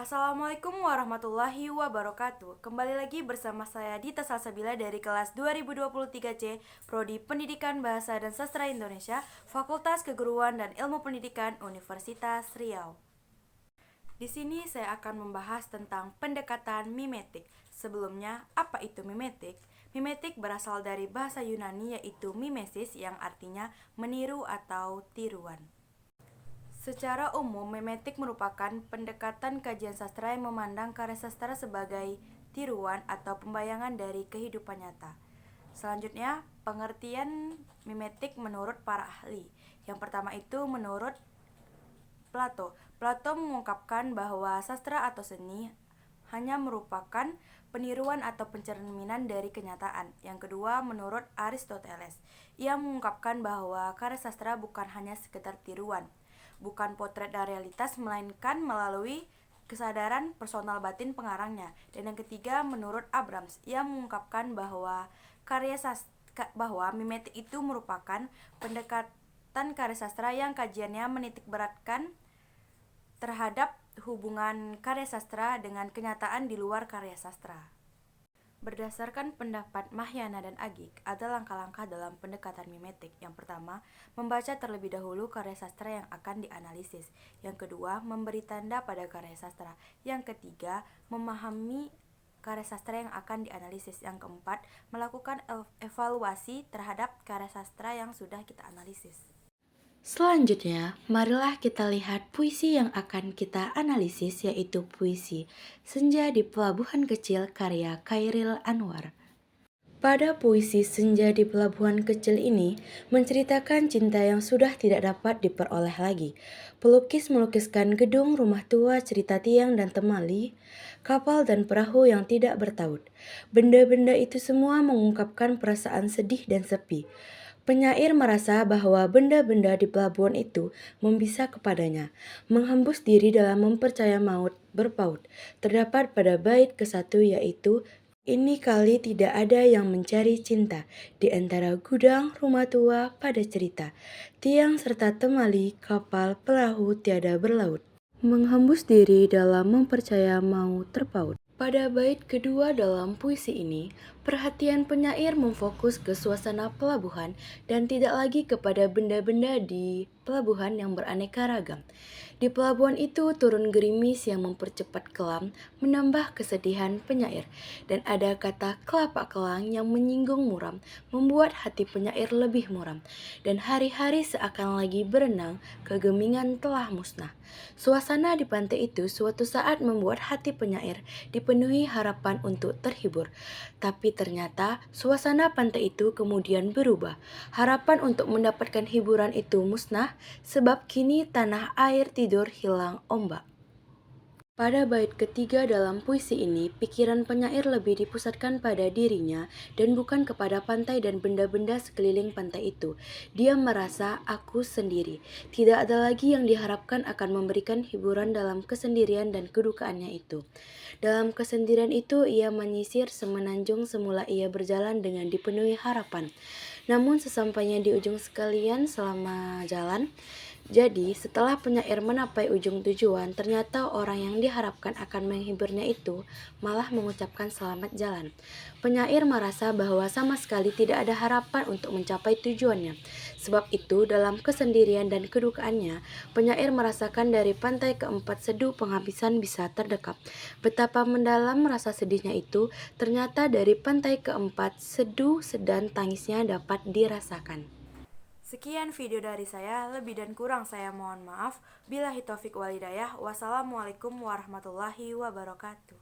Assalamualaikum warahmatullahi wabarakatuh. Kembali lagi bersama saya Dita Salsabila dari kelas 2023C, Prodi Pendidikan Bahasa dan Sastra Indonesia, Fakultas Keguruan dan Ilmu Pendidikan Universitas Riau. Di sini saya akan membahas tentang pendekatan mimetik. Sebelumnya, apa itu mimetik? Mimetik berasal dari bahasa Yunani yaitu mimesis yang artinya meniru atau tiruan. Secara umum, mimetik merupakan pendekatan kajian sastra yang memandang karya sastra sebagai tiruan atau pembayangan dari kehidupan nyata. Selanjutnya, pengertian mimetik menurut para ahli. Yang pertama itu menurut Plato. Plato mengungkapkan bahwa sastra atau seni hanya merupakan peniruan atau pencerminan dari kenyataan. Yang kedua, menurut Aristoteles, ia mengungkapkan bahwa karya sastra bukan hanya sekedar tiruan, bukan potret dari realitas, melainkan melalui kesadaran personal batin pengarangnya. Dan yang ketiga, menurut Abrams, ia mengungkapkan bahwa bahwa mimetik itu merupakan pendekatan karya sastra yang kajiannya menitik beratkan terhadap hubungan karya sastra dengan kenyataan di luar karya sastra. Berdasarkan pendapat Mahyana dan Agik, ada langkah-langkah dalam pendekatan mimetik. Yang pertama, membaca terlebih dahulu karya sastra yang akan dianalisis. Yang kedua, memberi tanda pada karya sastra. Yang ketiga, memahami karya sastra yang akan dianalisis. Yang keempat, melakukan evaluasi terhadap karya sastra yang sudah kita analisis. Selanjutnya, marilah kita lihat puisi yang akan kita analisis, yaitu puisi Senja di Pelabuhan Kecil karya Chairil Anwar. Pada puisi Senja di Pelabuhan Kecil ini menceritakan cinta yang sudah tidak dapat diperoleh lagi. Pelukis melukiskan gedung, rumah tua, cerita tiang dan temali, kapal dan perahu yang tidak bertaut. Benda-benda itu semua mengungkapkan perasaan sedih dan sepi. Penyair merasa bahwa benda-benda di pelabuhan itu membisa kepadanya, menghembus diri dalam mempercaya maut berpaut. Terdapat pada bait ke-1 yaitu ini kali tidak ada yang mencari cinta di antara gudang, rumah tua pada cerita, tiang serta temali, kapal, perahu tiada berlaut. Menghembus diri dalam mempercaya mau terpaut. Pada bait kedua dalam puisi ini, perhatian penyair memfokus ke suasana pelabuhan dan tidak lagi kepada benda-benda di pelabuhan yang beraneka ragam. Di pelabuhan itu turun gerimis yang mempercepat kelam, menambah kesedihan penyair, dan ada kata kelapa kelang yang menyinggung muram, membuat hati penyair lebih muram, dan hari-hari seakan lagi berenang, kegemingan telah musnah. Suasana di pantai itu suatu saat membuat hati penyair dipenuhi harapan untuk terhibur. Tapi ternyata suasana pantai itu kemudian berubah. Harapan untuk mendapatkan hiburan itu musnah, sebab kini tanah air tidur hilang ombak. Pada bait ketiga dalam puisi ini, pikiran penyair lebih dipusatkan pada dirinya dan bukan kepada pantai dan benda-benda sekeliling pantai itu. Dia merasa aku sendiri. Tidak ada lagi yang diharapkan akan memberikan hiburan dalam kesendirian dan kedukaannya itu. Dalam kesendirian itu, ia menyisir semenanjung semula ia berjalan dengan dipenuhi harapan. Namun sesampainya di ujung sekalian selama jalan, jadi, setelah penyair menapai ujung tujuan, ternyata orang yang diharapkan akan menghiburnya itu malah mengucapkan selamat jalan. Penyair merasa bahwa sama sekali tidak ada harapan untuk mencapai tujuannya. Sebab itu, dalam kesendirian dan kedukaannya, penyair merasakan dari pantai keempat seduh penghabisan bisa terdekap. Betapa mendalam rasa sedihnya itu, ternyata dari pantai keempat seduh dan tangisnya dapat dirasakan. Sekian video dari saya, lebih dan kurang saya mohon maaf. Billahi taufik walhidayah. Wassalamualaikum warahmatullahi wabarakatuh.